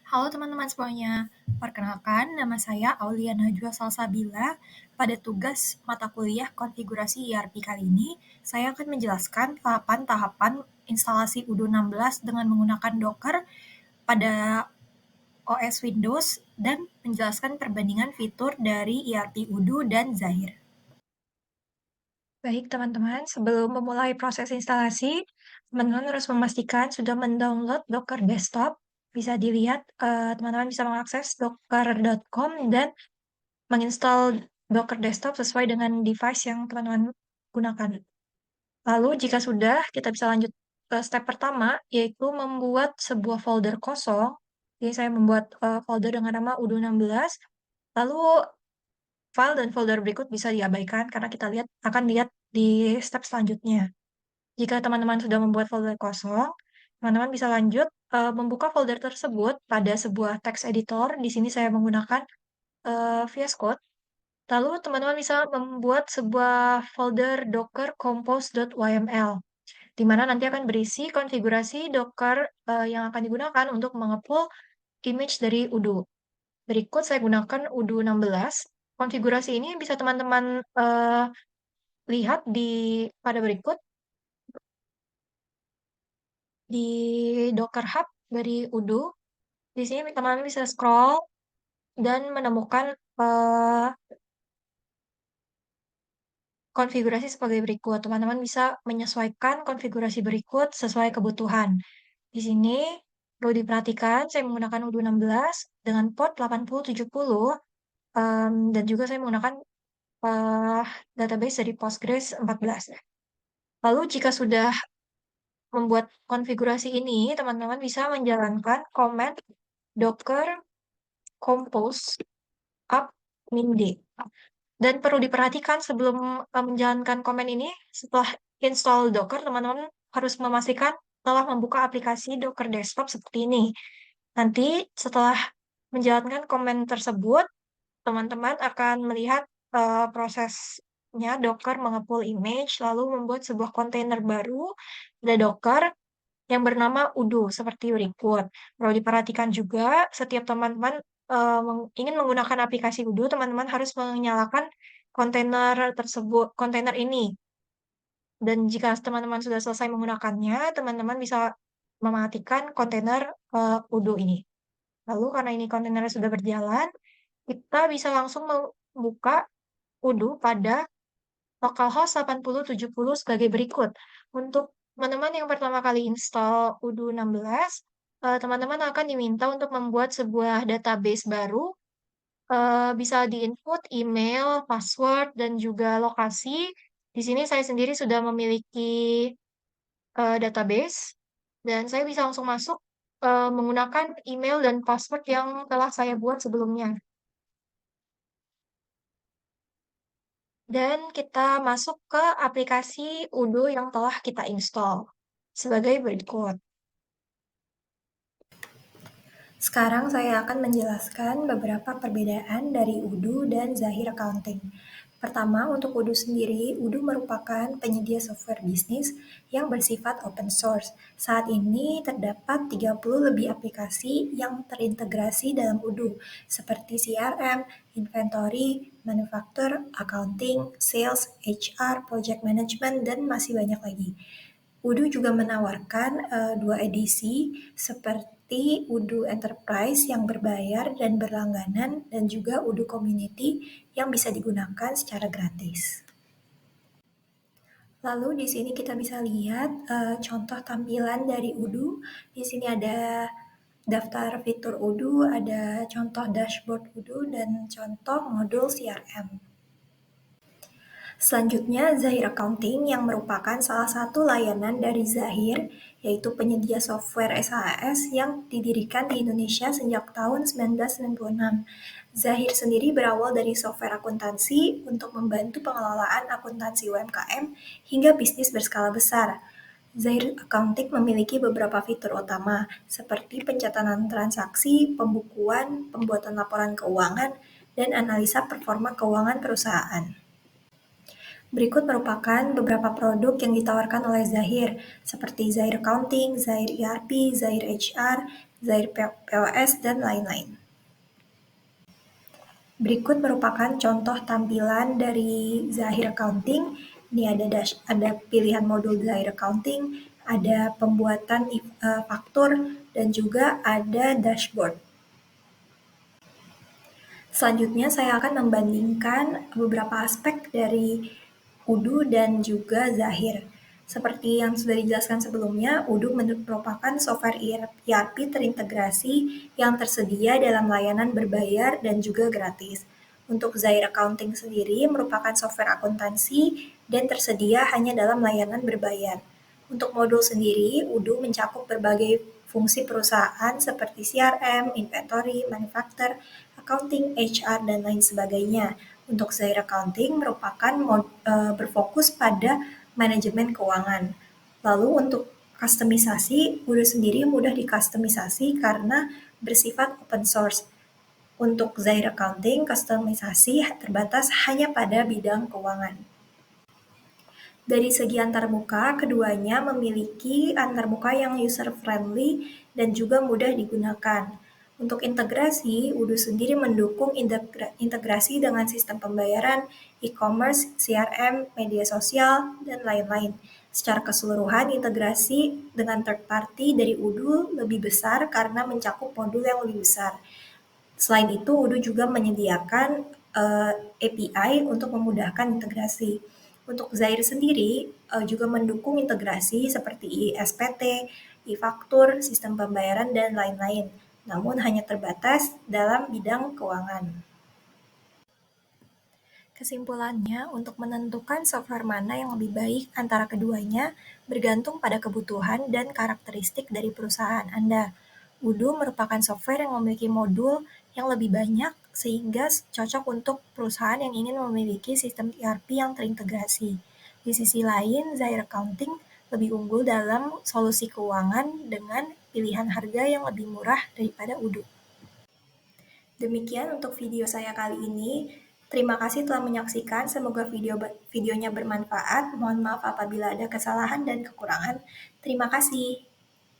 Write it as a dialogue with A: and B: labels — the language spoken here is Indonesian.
A: Halo teman-teman semuanya, perkenalkan nama saya Aulia Najwa Salsabila. Pada tugas mata kuliah konfigurasi ERP kali ini, saya akan menjelaskan 8 tahapan instalasi Udo 16 dengan menggunakan Docker pada OS Windows dan menjelaskan perbandingan fitur dari ERP Udo dan Zahir. Baik teman-teman, sebelum memulai proses instalasi, teman-teman harus memastikan sudah mendownload Docker Desktop. Bisa dilihat, teman-teman bisa mengakses docker.com dan menginstal Docker Desktop sesuai dengan device yang teman-teman gunakan. Lalu jika sudah, kita bisa lanjut ke step pertama, yaitu membuat sebuah folder kosong. Jadi saya membuat folder dengan nama udo16. Lalu file dan folder berikut bisa diabaikan karena kita akan lihat di step selanjutnya. Jika teman-teman sudah membuat folder kosong, teman-teman bisa lanjut membuka folder tersebut pada sebuah text editor. Di sini saya menggunakan VS Code. Lalu teman-teman bisa membuat sebuah folder docker compose.yml, di mana nanti akan berisi konfigurasi Docker yang akan digunakan untuk mengepul image dari Udo. Berikut saya gunakan Udo 16. Konfigurasi ini bisa teman-teman lihat pada berikut di Docker Hub dari Udo. Di sini teman-teman bisa scroll dan menemukan konfigurasi sebagai berikut. Teman-teman bisa menyesuaikan konfigurasi berikut sesuai kebutuhan. Di sini perlu diperhatikan, saya menggunakan Udo 16 dengan port 8070, dan juga saya menggunakan database dari Postgres 14. Lalu jika sudah membuat konfigurasi ini, teman-teman bisa menjalankan command docker compose up min-d. Dan perlu diperhatikan sebelum menjalankan command ini, setelah install Docker, teman-teman harus memastikan telah membuka aplikasi Docker Desktop seperti ini. Nanti setelah menjalankan command tersebut, teman-teman akan melihat prosesnya Docker mengepul image, lalu membuat sebuah kontainer baru pada Docker yang bernama Udo, seperti berikut. Perlu diperhatikan juga, setiap teman-teman ingin menggunakan aplikasi Udo, teman-teman harus menyalakan kontainer ini. Dan jika teman-teman sudah selesai menggunakannya, teman-teman bisa mematikan kontainer Udo ini. Lalu karena ini kontainernya sudah berjalan, kita bisa langsung membuka Udo pada localhost 8070 sebagai berikut. Untuk teman-teman yang pertama kali install Udo 16, teman-teman akan diminta untuk membuat sebuah database baru. Bisa di-input email, password, dan juga lokasi. Di sini saya sendiri sudah memiliki database, dan saya bisa langsung masuk menggunakan email dan password yang telah saya buat sebelumnya. Dan kita masuk ke aplikasi Udo yang telah kita install sebagai berikut. Sekarang saya akan menjelaskan beberapa perbedaan dari Udo dan Zahir Accounting. Pertama, untuk Udo sendiri, Udo merupakan penyedia software bisnis yang bersifat open source. Saat ini terdapat 30 lebih aplikasi yang terintegrasi dalam Udo, seperti CRM, inventory, manufacture, accounting, sales, HR, project management, dan masih banyak lagi. Udo juga menawarkan dua edisi seperti Udo Enterprise yang berbayar dan berlangganan dan juga Udo Community yang bisa digunakan secara gratis. Lalu di sini kita bisa lihat contoh tampilan dari Udo. Di sini ada daftar fitur Udo, ada contoh dashboard Udo dan contoh modul CRM. Selanjutnya, Zahir Accounting yang merupakan salah satu layanan dari Zahir, yaitu penyedia software SaaS yang didirikan di Indonesia sejak tahun 1996. Zahir sendiri berawal dari software akuntansi untuk membantu pengelolaan akuntansi UMKM hingga bisnis berskala besar. Zahir Accounting memiliki beberapa fitur utama, seperti pencatatan transaksi, pembukuan, pembuatan laporan keuangan, dan analisa performa keuangan perusahaan. Berikut merupakan beberapa produk yang ditawarkan oleh Zahir, seperti Zahir Accounting, Zahir ERP, Zahir HR, Zahir POS, dan lain-lain. Berikut merupakan contoh tampilan dari Zahir Accounting. Ini ada pilihan modul Zahir Accounting, ada pembuatan faktur, dan juga ada dashboard. Selanjutnya saya akan membandingkan beberapa aspek dari Udu dan juga Zahir. Seperti yang sudah dijelaskan sebelumnya, Udu merupakan software ERP terintegrasi yang tersedia dalam layanan berbayar dan juga gratis. Untuk Zahir Accounting sendiri merupakan software akuntansi dan tersedia hanya dalam layanan berbayar. Untuk modul sendiri, Udu mencakup berbagai fungsi perusahaan seperti CRM, inventory, manufacturer, accounting, HR, dan lain sebagainya. Untuk Zahir Accounting merupakan berfokus pada manajemen keuangan. Lalu untuk kustomisasi, Udo sendiri mudah dikustomisasi karena bersifat open source. Untuk Zahir Accounting, kustomisasi terbatas hanya pada bidang keuangan. Dari segi antarmuka, keduanya memiliki antarmuka yang user-friendly dan juga mudah digunakan. Untuk integrasi, Udo sendiri mendukung integrasi dengan sistem pembayaran, e-commerce, CRM, media sosial, dan lain-lain. Secara keseluruhan, integrasi dengan third party dari Udo lebih besar karena mencakup modul yang lebih besar. Selain itu, Udo juga menyediakan API untuk memudahkan integrasi. Untuk Zahir sendiri juga mendukung integrasi seperti SPT, e-faktur, sistem pembayaran, dan lain-lain, namun hanya terbatas dalam bidang keuangan. Kesimpulannya, untuk menentukan software mana yang lebih baik antara keduanya bergantung pada kebutuhan dan karakteristik dari perusahaan Anda. Udo merupakan software yang memiliki modul yang lebih banyak sehingga cocok untuk perusahaan yang ingin memiliki sistem ERP yang terintegrasi. Di sisi lain, Zahir Accounting lebih unggul dalam solusi keuangan dengan pilihan harga yang lebih murah daripada Udo. Demikian untuk video saya kali ini. Terima kasih telah menyaksikan. Semoga videonya bermanfaat. Mohon maaf apabila ada kesalahan dan kekurangan. Terima kasih.